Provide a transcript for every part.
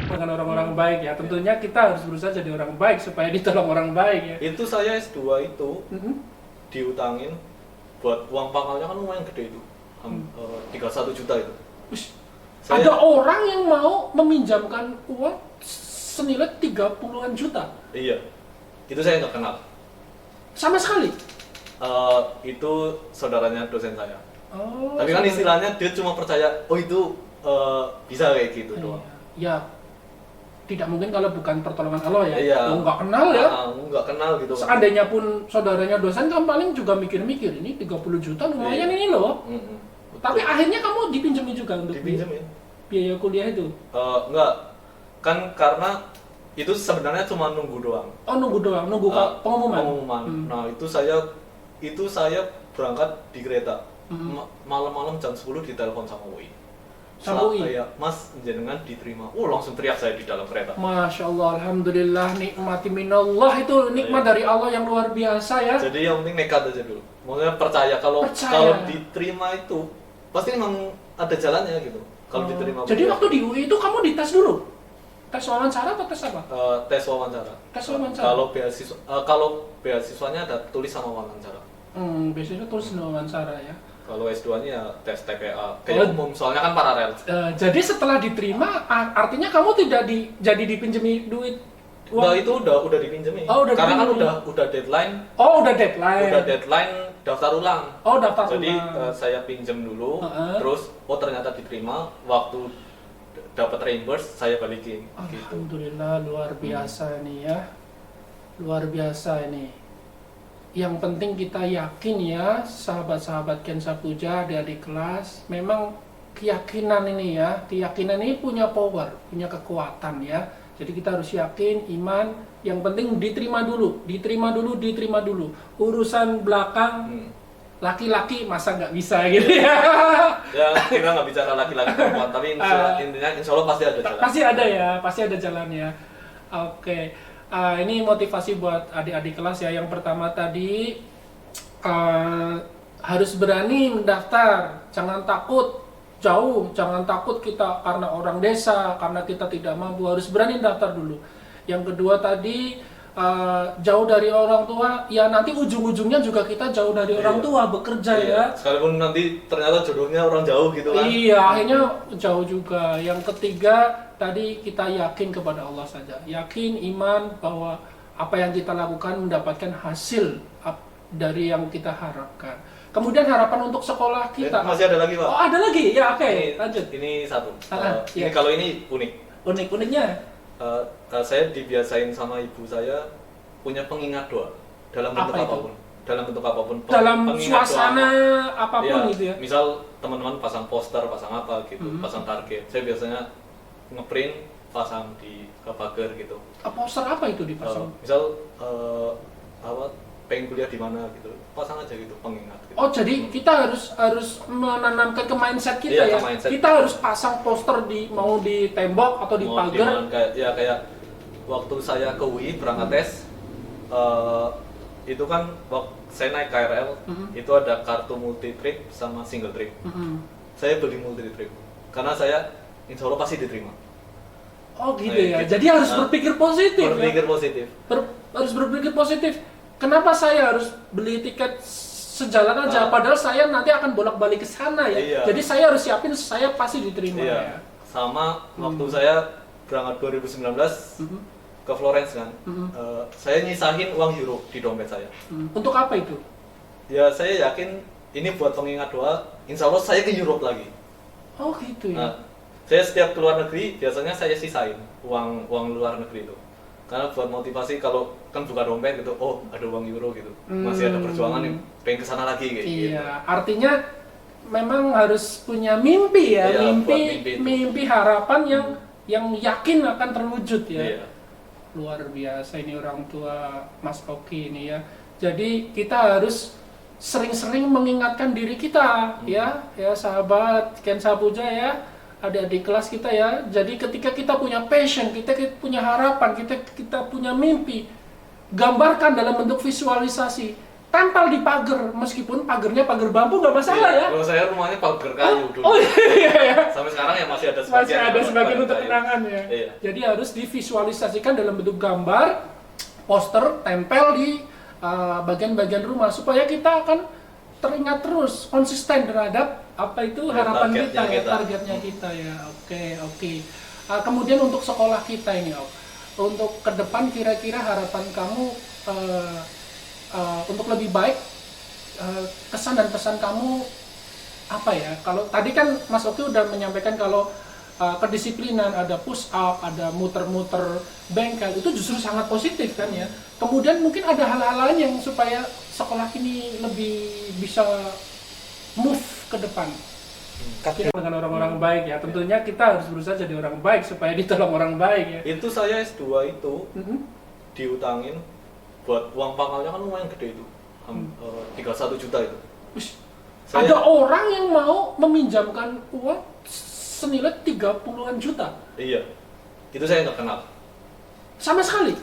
Dengan orang-orang baik ya. Tentunya kita harus berusaha jadi orang baik supaya ditolong orang baik ya. Itu saya S2 itu Mhm. diutangin buat uang pangalnya kan lumayan gede itu. 31 juta itu. Ush, Saya- ada orang yang mau meminjamkan uang senilai 30-an juta Iya. Itu saya nggak kenal. sama sekali. Itu saudaranya dosen saya. Oh, Tapi kan sama- istilahnya dia cuma percaya, oh itu bisa kayak gitu Iya. doang. Ya, tidak mungkin kalau bukan pertolongan Allah ya. Iya. Oh, nggak kenal ya. Nggak kenal gitu. Seandainya pun saudaranya dosen kan paling juga mikir-mikir, ini 30 juta lumayan Iya. ini loh. Mm-mm. Tapi akhirnya kamu dipinjemin juga untuk dipinjemin. biaya kuliah itu. Enggak, kan karena itu sebenarnya cuma nunggu doang. Oh, nunggu doang, nunggu pengumuman. Pengumuman. Hmm. Nah itu saya berangkat di kereta. Hmm. Malam-malam jam 10 ditelepon sama UI. Sama UI? Kayak, Mas jenengan diterima. Langsung teriak saya di dalam kereta. Masya Allah, Alhamdulillah, nikmati minallah itu nikmat Iya. dari Allah yang luar biasa ya. Jadi yang penting nekat aja dulu. Maksudnya percaya kalau diterima itu pasti memang ada jalannya gitu. Kalau diterima. Jadi kuliah. waktu di UI itu kamu dites dulu? Tes wawancara atau tes apa? Tes wawancara. Tes wawancara. Kalau beasiswanya ada tulis sama wawancara. Biasanya tulis wawancara ya. Kalau S2-nya ya tes TPA. Kayak umum, soalnya kan paralel. Jadi setelah diterima, artinya kamu tidak jadi dipinjemi duit uang? Nah, itu udah dipinjemin. Oh, udah Karena kan dipinjemin. udah deadline. Oh, udah deadline. Udah deadline daftar ulang. Oh, daftar Jadi ulang. saya pinjem dulu, Heeh. terus ternyata diterima. Waktu dapat reimburse saya balikin. Gitu. Alhamdulillah, luar biasa nih ya. Luar biasa ini. Yang penting kita yakin ya, sahabat-sahabat Kensa Puja, adik-adik kelas, memang keyakinan ini ya, keyakinan ini punya power, punya kekuatan ya. Jadi kita harus yakin, iman, yang penting diterima dulu. Urusan belakang, laki-laki masa nggak bisa gitu ya. Ya kita nggak bicara laki-laki perempuan, tapi intinya insya Allah pasti ada jalan. Pasti ada ya, pasti ada jalannya. Oke. Ini motivasi buat adik-adik kelas ya. Yang pertama tadi harus berani mendaftar, jangan takut jauh, jangan takut kita karena orang desa, karena kita tidak mampu, harus berani daftar dulu. Yang kedua tadi jauh dari orang tua, ya nanti ujung-ujungnya juga kita jauh dari orang tua bekerja ya. Sekalipun nanti ternyata jodohnya orang jauh gitu kan. Iya, akhirnya jauh juga. Yang ketiga tadi kita yakin kepada Allah saja, yakin iman bahwa apa yang kita lakukan mendapatkan hasil dari yang kita harapkan. Kemudian harapan untuk sekolah kita. Masih ada lagi Pak. Oh, ada lagi ya, oke. Ini, Lanjut. Ini satu. Iya. Ini kalau ini unik. Unik-uniknya. Saya dibiasain sama ibu saya punya pengingat doa dalam bentuk Apa itu? apapun. Dalam bentuk apapun. Dalam Pengingat suasana doa. apapun Ya, gitu ya. misal teman-teman pasang poster, pasang apa gitu, pasang target. Saya biasanya ngeprint, pasang di pagar gitu. Poster apa itu dipasang? Misal pengen kuliah di mana gitu, pasang aja gitu pengingat. Gitu. Oh, jadi kita harus menanamkan ke mindset kita ya. Iya, ke mindset. Kita harus pasang poster mau di tembok atau di Mau pagar. kayak waktu saya ke UI berangkat tes, itu kan waktu saya naik KRL, itu ada kartu multi trip sama single trip. Saya beli multi trip karena saya insya Allah pasti diterima. Oh gitu Nah, ya. gitu. Jadi harus berpikir positif. Berpikir ya? positif. Harus berpikir positif. Kenapa saya harus beli tiket sejalan aja? Nah. Padahal saya nanti akan bolak-balik ke sana ya. Iya. Jadi saya harus siapin saya pasti diterima Iya. ya. Sama waktu saya berangkat 2019 ke Florence kan, saya nyisahin uang euro di dompet saya. Untuk apa itu? Ya saya yakin ini buat pengingat doa. Insya Allah saya ke Europe lagi. Oh gitu ya. Nah, saya setiap keluar negeri biasanya saya sisain uang luar negeri itu. Karena buat motivasi kalau kan buka dompet gitu, oh ada uang euro gitu, masih ada perjuangan nih, pengen kesana lagi kayak gitu. Iya, artinya memang harus punya mimpi ya, Iya, buat mimpi itu. mimpi harapan yang yakin akan terwujud ya. Iya. Luar biasa ini orang tua Mas Oki ini ya. Jadi kita harus sering-sering mengingatkan diri kita ya sahabat Kensa Puja ya, adik-adik kelas kita ya. Jadi ketika kita punya passion, kita punya harapan, kita punya mimpi, gambarkan dalam bentuk visualisasi. tempel di pagar, meskipun pagarnya pagar bambu nggak masalah ya. Kalau saya rumahnya pagar kayu dulu. Oh iya, iya. Sampai sekarang ya masih ada Masih sebagian. ada sebagian untuk kayu. kenangan ya. Iya. Jadi harus divisualisasikan dalam bentuk gambar, poster, tempel di bagian-bagian rumah supaya kita akan teringat terus, konsisten terhadap apa itu harapan kita ya, targetnya kita ya. Oke. Kemudian untuk sekolah kita ini, untuk ke depan kira-kira harapan kamu untuk lebih baik, kesan dan pesan kamu apa ya? Kalau tadi kan Mas Oki udah menyampaikan kalau kedisiplinan, ada push up, ada muter-muter bengkel, itu justru sangat positif kan ya. Kemudian mungkin ada hal-hal lain yang supaya sekolah ini lebih bisa move ke depan. Kita dengan orang-orang baik ya, tentunya kita harus berusaha jadi orang baik supaya ditolong orang baik ya. Itu saya S2 itu diutangin buat uang pangkalnya kan lumayan gede itu. 31 juta itu. Ada orang yang mau meminjamkan uang senilai 30-an juta. Iya. Itu saya nggak kenal. Sama sekali.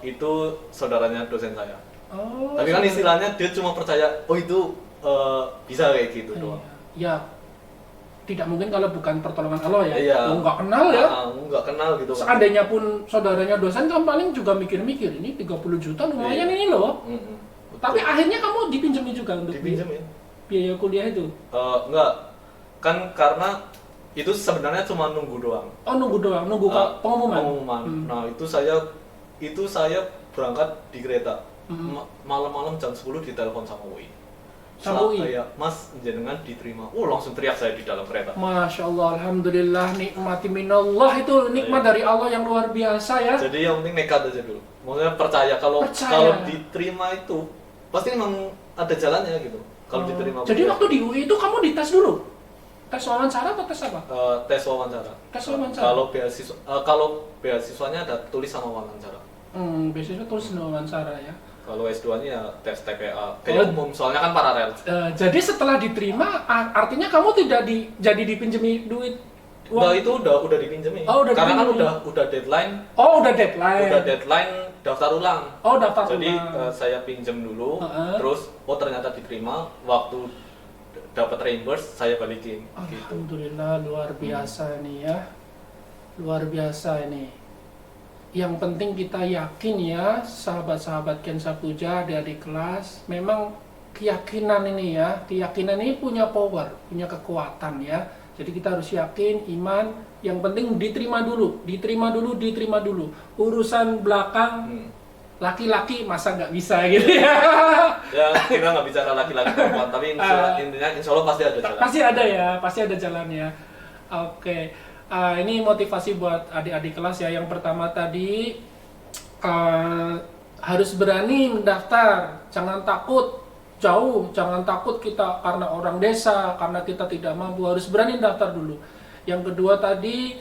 Itu saudaranya dosen saya. Oh, tapi kan istilahnya dia cuma percaya, oh itu bisa kayak gitu doang. Ya, tidak mungkin kalau bukan pertolongan Allah ya. Iya. Nggak kenal ya. Nggak kenal gitu. Seandainya pun saudaranya dosen, kan paling juga mikir-mikir, ini 30 juta lumayan ini loh. Tapi akhirnya kamu dipinjemin juga untuk dipinjemin biaya kuliah itu? Enggak. Kan karena itu sebenarnya cuma nunggu doang. Oh, nunggu doang, nunggu pengumuman. Nah, itu saya berangkat di kereta. Malam-malam jam 10 ditelepon sama UI. Saya, Mas, jenengan diterima. Langsung teriak saya di dalam kereta. Masya Allah, Alhamdulillah, nikmati minallah, itu nikmat dari Allah yang luar biasa ya. Jadi yang penting nekat aja dulu. Maksudnya percaya kalau diterima itu pasti memang ada jalannya gitu. Kalau diterima. Jadi waktu di UI itu kamu dites dulu? Tes wawancara atau tes apa? Tes wawancara. Tes wawancara. Kalau beasiswanya ada tulis sama wawancara. Beasiswa tulis sama wawancara ya. Kalau S2-nya ya tes TPA, kayak umum, soalnya kan paralel. Jadi setelah diterima, artinya kamu tidak jadi dipinjemi duit? Nah, itu udah dipinjemi. Karena kan udah deadline. Oh, udah deadline. Udah deadline daftar ulang. Oh, daftar ulang. Jadi saya pinjam dulu, terus ternyata diterima, waktu dapat reimburse saya balikin. Alhamdulillah, luar biasa nih ya. Luar biasa ini. Yang penting kita yakin ya, sahabat-sahabat Kensa Puja, adik-adik kelas, memang keyakinan ini ya, keyakinan ini punya power, punya kekuatan ya. Jadi kita harus yakin, iman, yang penting diterima dulu. Urusan belakang, laki-laki masa nggak bisa gitu ya. Ya, kita nggak bicara laki-laki perempuan, tapi intinya insya Allah pasti ada jalan. Pasti ada jalannya. Oke. Ini motivasi buat adik-adik kelas ya. Yang pertama tadi harus berani mendaftar, jangan takut jauh, jangan takut kita karena orang desa, karena kita tidak mampu, harus berani daftar dulu. Yang kedua tadi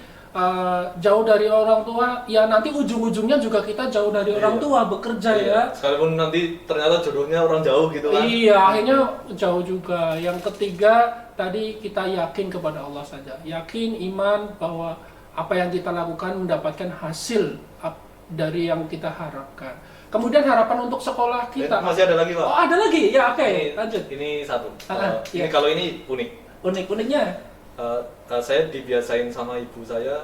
jauh dari orang tua, ya nanti ujung-ujungnya juga kita jauh dari orang tua bekerja ya. Sekalipun nanti ternyata jodohnya orang jauh gitu kan. Iya, akhirnya jauh juga. Yang ketiga tadi kita yakin kepada Allah saja, yakin iman bahwa apa yang kita lakukan mendapatkan hasil dari yang kita harapkan. Kemudian harapan untuk sekolah kita. Masih ada lagi, Pak? Oh, ada lagi? Ya, oke. Lanjut. Ini satu. Ini kalau ini unik. Unik-uniknya? Saya dibiasain sama ibu saya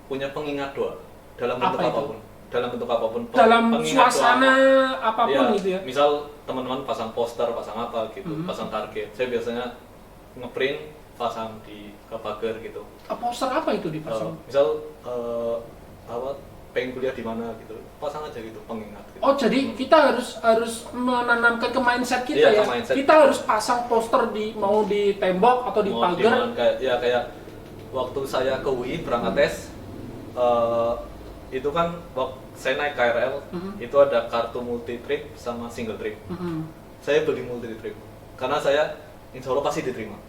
punya pengingat doa dalam bentuk apapun. Dalam bentuk apapun. Dalam suasana apapun ya, gitu ya. Misal teman-teman pasang poster, pasang apa gitu, pasang target. Saya biasanya ngeprint, pasang di pagar gitu. Poster apa itu dipasang? Misal pengen kuliah di mana gitu, pasang aja gitu pengingat. Gitu. Oh, jadi kita harus menanamkan ke mindset kita ya. Mindset kita harus pasang poster mau di tembok atau di pagar. Kayak waktu saya ke UI berangkat tes, itu kan saya naik KRL, itu ada kartu multi trip sama single trip. Saya beli multi trip karena saya insya Allah pasti diterima.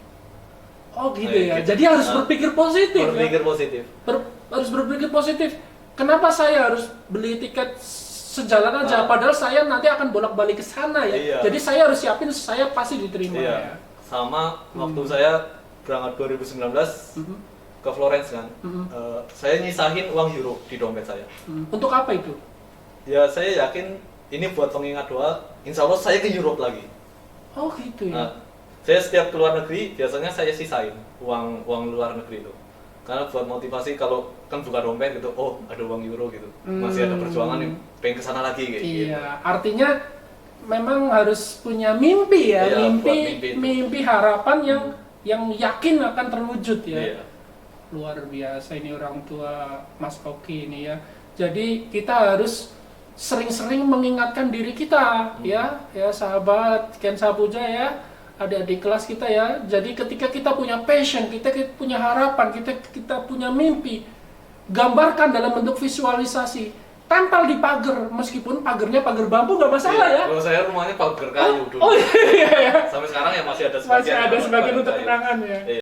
Oh gitu ya. Jadi harus berpikir positif. Harus berpikir positif. Kenapa saya harus beli tiket sejalan aja? Padahal saya nanti akan bolak-balik ke sana ya. Iya. Jadi saya harus siapin saya pasti diterima ya. Sama waktu saya berangkat 2019 ke Florence kan, saya nyisahin uang euro di dompet saya. Untuk apa itu? Ya saya yakin ini buat pengingat doa. insya Allah saya ke Europe lagi. Oh gitu ya. Nah, saya setiap keluar negeri biasanya saya sisain uang luar negeri itu, karena buat motivasi kalau kan buka dompet gitu, oh ada uang euro gitu, masih ada perjuangan nih, pengen kesana lagi kayak gitu. Iya, artinya memang harus punya mimpi ya, Iya, buat mimpi harapan yang yakin akan terwujud ya. Iya. Luar biasa ini orang tua Mas Oki ini ya. Jadi kita harus sering-sering mengingatkan diri kita ya sahabat Ken Sapuja ya, adik-adik kelas kita ya. Jadi ketika kita punya passion, kita punya harapan, kita punya mimpi, gambarkan dalam bentuk visualisasi, tempel di pagar, meskipun pagarnya pagar bambu nggak masalah ya. Kalau saya rumahnya pagar kayu dulu. Oh iya ya. Sampai sekarang ya masih ada Masih ada sebagian pagar untuk kayu. kenangan ya. Iya.